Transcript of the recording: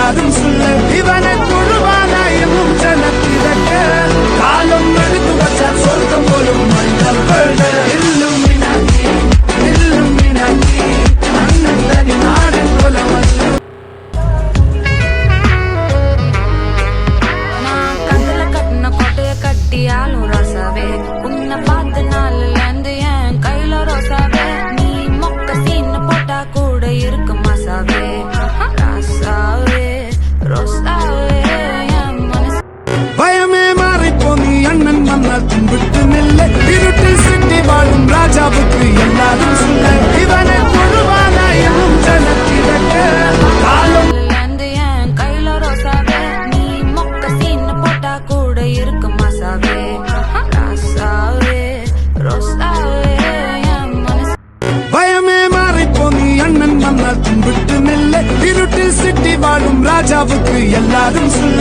எல்லாரும் சொல்ல இவனை தொழுவானாயும் ஜனத்திரக்க காலம் எடுத்து வச்சா சொர்க்கம் போலும் மனிதன் எல்லும் மீனாக்கி அண்ணன் தனி நாடு போல வந்து நான் கண்ணுல கட்டின கோட்டைய கட்டியாலும் ரோசாவே உன்னை பார்த்த நாள்ல இருந்து என் கையில ரோசாவே நீ மொக்க சீன்னு போட்டா கூட இருக்கு மசாவே ராசாவே ரோசாவே என் மனசு பயமே மாறிப்போ நீ அண்ணன் மன்னால் கும்பிட்டு நெல்ல இருட்டில் சிட்டி வாழும் ராஜாவுக்கு எல்லாரும் சொல்ல இவனை தொழுவானாயும் ஜனத்திரக்க காலம் இருந்து என் கையில ரோசாவே நீ மொக்க சீன்னு போட்டா கூட இருக்கு மசாவே ராசாவே ரோசாவே என் மனசு பயமே மாறிப்போ நீ அண்ணன் மன்னால் கும்பிட்டு நெல்ல இருட்டில் சிட்டி வாழும் ராஜாவுக்கு எல்லாரும் சொல்ல